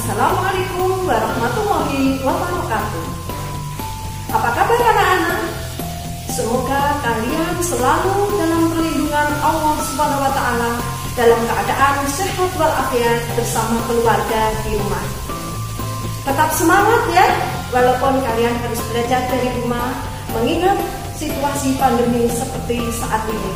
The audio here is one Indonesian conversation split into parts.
Assalamualaikum warahmatullahi wabarakatuh. Apa kabar anak-anak? Semoga kalian selalu dalam perlindungan Allah Subhanahu wa Ta'ala, dalam keadaan sehat walafiat bersama keluarga di rumah. Tetap semangat ya, walaupun kalian harus belajar dari rumah, mengingat situasi pandemi seperti saat ini.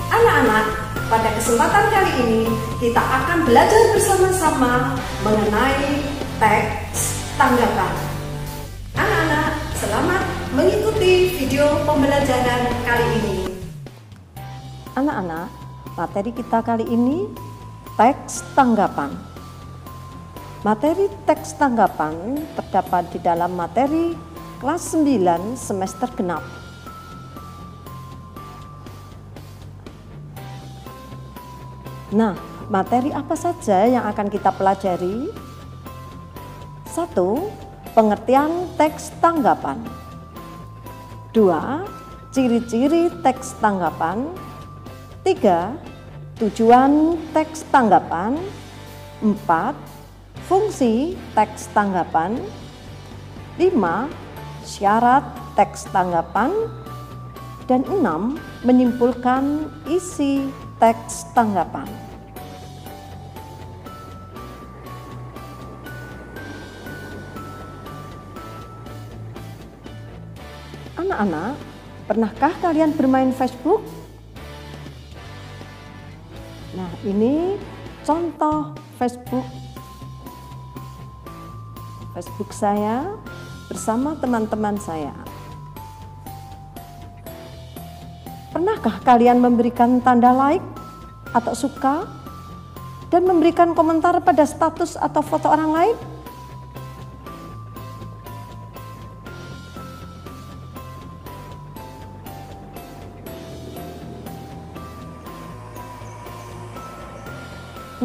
Anak-anak, pada kesempatan kali ini kita akan belajar bersama-sama mengenai teks tanggapan. Anak-anak, selamat mengikuti video pembelajaran kali ini. Anak-anak, materi kita kali ini teks tanggapan. Materi teks tanggapan terdapat di dalam materi kelas 9 semester genap. Nah, materi apa saja yang akan kita pelajari? 1. Pengertian teks tanggapan. 2. Ciri-ciri teks tanggapan. 3. Tujuan teks tanggapan. 4. Fungsi teks tanggapan. 5. Syarat teks tanggapan. Dan 6. Menyimpulkan isi teks tanggapan. Anak-anak, pernahkah kalian bermain Facebook? Nah, ini contoh Facebook saya bersama teman-teman saya. Pernahkah kalian memberikan tanda like atau suka dan memberikan komentar pada status atau foto orang lain?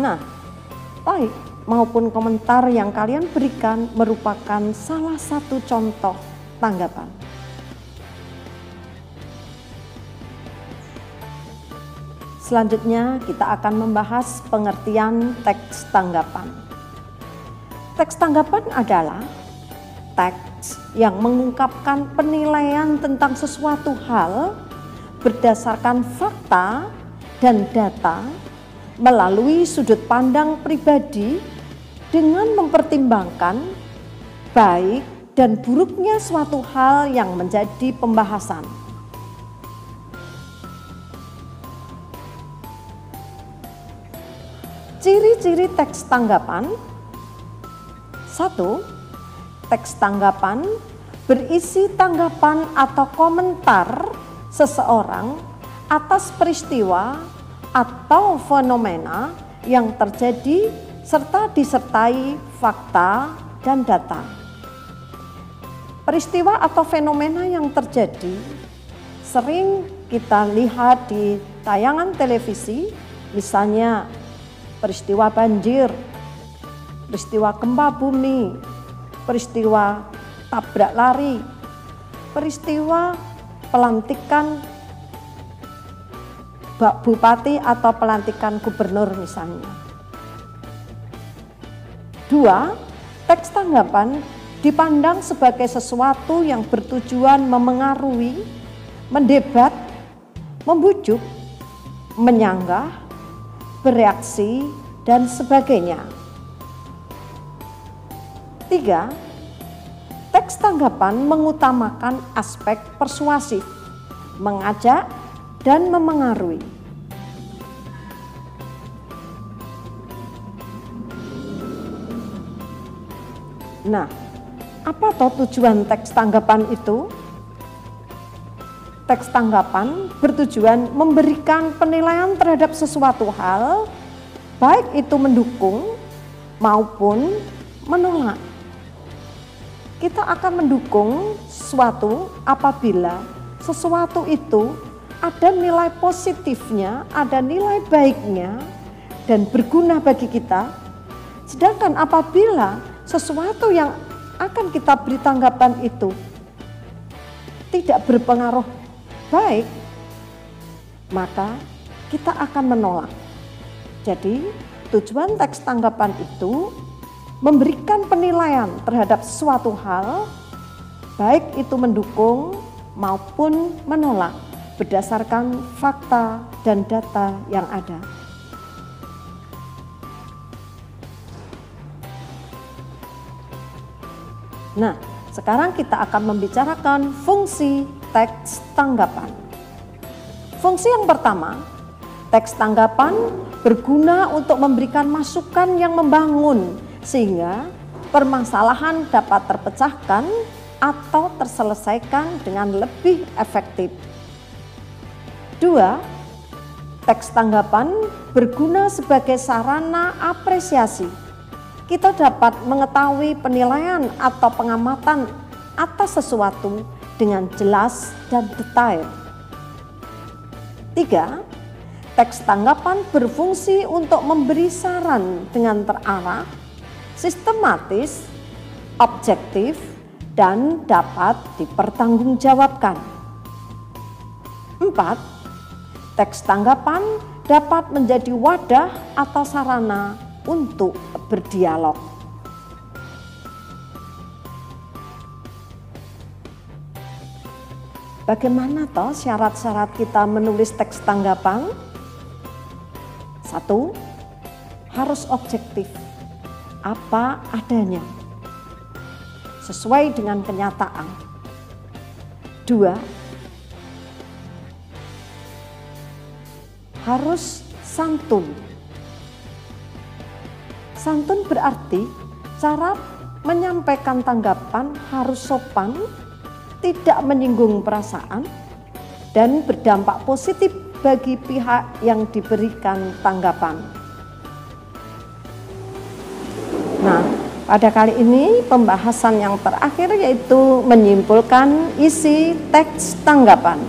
Nah, like maupun komentar yang kalian berikan merupakan salah satu contoh tanggapan. Selanjutnya kita akan membahas pengertian teks tanggapan. Teks tanggapan adalah teks yang mengungkapkan penilaian tentang sesuatu hal berdasarkan fakta dan data melalui sudut pandang pribadi dengan mempertimbangkan baik dan buruknya suatu hal yang menjadi pembahasan. Ciri-ciri teks tanggapan. 1. Teks tanggapan berisi tanggapan atau komentar seseorang atas peristiwa atau fenomena yang terjadi serta disertai fakta dan data. Peristiwa atau fenomena yang terjadi sering kita lihat di tayangan televisi, misalnya peristiwa banjir, peristiwa gempa bumi, peristiwa tabrak lari, peristiwa pelantikan bupati atau pelantikan gubernur misalnya. 2. Teks tanggapan dipandang sebagai sesuatu yang bertujuan memengaruhi, mendebat, membujuk, menyanggah, bereaksi, dan sebagainya. 3. Teks tanggapan mengutamakan aspek persuasif, mengajak, dan memengaruhi. Nah, apa toh tujuan teks tanggapan itu? Teks tanggapan bertujuan memberikan penilaian terhadap sesuatu hal, baik itu mendukung maupun menolak. Kita akan mendukung sesuatu apabila sesuatu itu ada nilai positifnya, ada nilai baiknya, dan berguna bagi kita. Sedangkan apabila sesuatu yang akan kita beri tanggapan itu tidak berpengaruh baik, maka kita akan menolak. Jadi tujuan teks tanggapan itu memberikan penilaian terhadap suatu hal, baik itu mendukung maupun menolak berdasarkan fakta dan data yang ada. Nah, sekarang kita akan membicarakan fungsi teks tanggapan. Fungsi yang pertama, teks tanggapan berguna untuk memberikan masukan yang membangun sehingga permasalahan dapat terpecahkan atau terselesaikan dengan lebih efektif. 2. Teks tanggapan berguna sebagai sarana apresiasi. Kita dapat mengetahui penilaian atau pengamatan atas sesuatu dengan jelas dan detail. 3. Teks tanggapan berfungsi untuk memberi saran dengan terarah, sistematis, objektif, dan dapat dipertanggungjawabkan. 4. Teks tanggapan dapat menjadi wadah atau sarana untuk berdialog. Bagaimana toh syarat-syarat kita menulis teks tanggapan? 1. Harus objektif, apa adanya, sesuai dengan kenyataan. 2. Harus santun. Santun berarti cara menyampaikan tanggapan harus sopan, tidak menyinggung perasaan, dan berdampak positif bagi pihak yang diberikan tanggapan. Nah, pada kali ini pembahasan yang terakhir yaitu menyimpulkan isi teks tanggapan.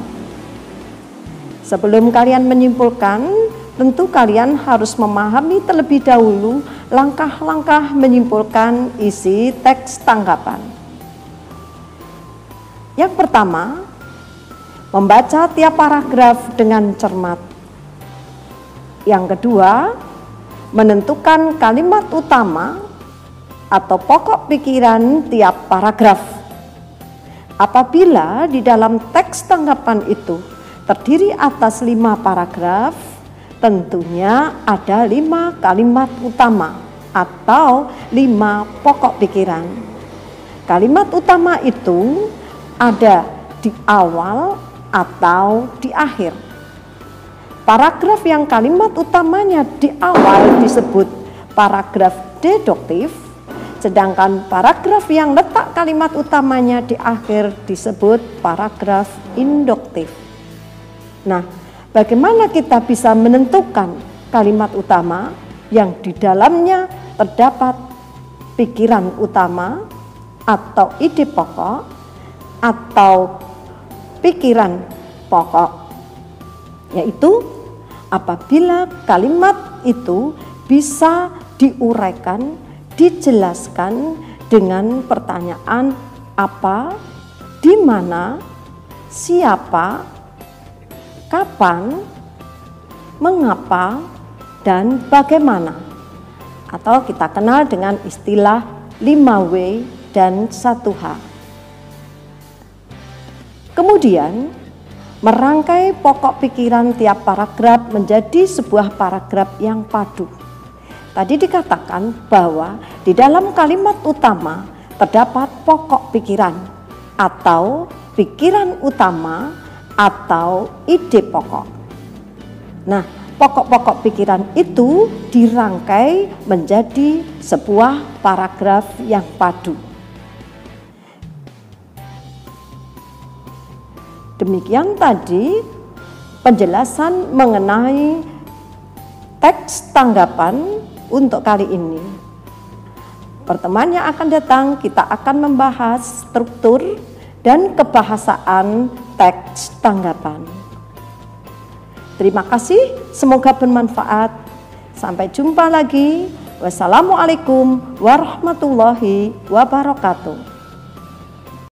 Sebelum kalian menyimpulkan, tentu kalian harus memahami terlebih dahulu langkah-langkah menyimpulkan isi teks tanggapan. Yang pertama, membaca tiap paragraf dengan cermat. Yang kedua, menentukan kalimat utama atau pokok pikiran tiap paragraf. Apabila di dalam teks tanggapan itu terdiri atas 5 paragraf, tentunya ada 5 kalimat utama atau 5 pokok pikiran. Kalimat utama itu ada di awal atau di akhir. Paragraf yang kalimat utamanya di awal disebut paragraf deduktif, sedangkan paragraf yang letak kalimat utamanya di akhir disebut paragraf induktif. Nah, bagaimana kita bisa menentukan kalimat utama yang di dalamnya terdapat pikiran utama atau ide pokok atau pikiran pokok, yaitu apabila kalimat itu bisa diuraikan, dijelaskan dengan pertanyaan apa, di mana, siapa, kapan, mengapa, dan bagaimana, atau kita kenal dengan istilah 5W dan 1H. Kemudian, merangkai pokok pikiran tiap paragraf menjadi sebuah paragraf yang padu. Tadi dikatakan bahwa di dalam kalimat utama terdapat pokok pikiran atau pikiran utama atau ide pokok. Nah, pokok-pokok pikiran itu dirangkai menjadi sebuah paragraf yang padu. Demikian tadi penjelasan mengenai teks tanggapan untuk kali ini. Pertemuan yang akan datang kita akan membahas struktur dan kebahasaan teks tanggapan. Terima kasih, semoga bermanfaat. Sampai jumpa lagi. Wassalamualaikum warahmatullahi wabarakatuh.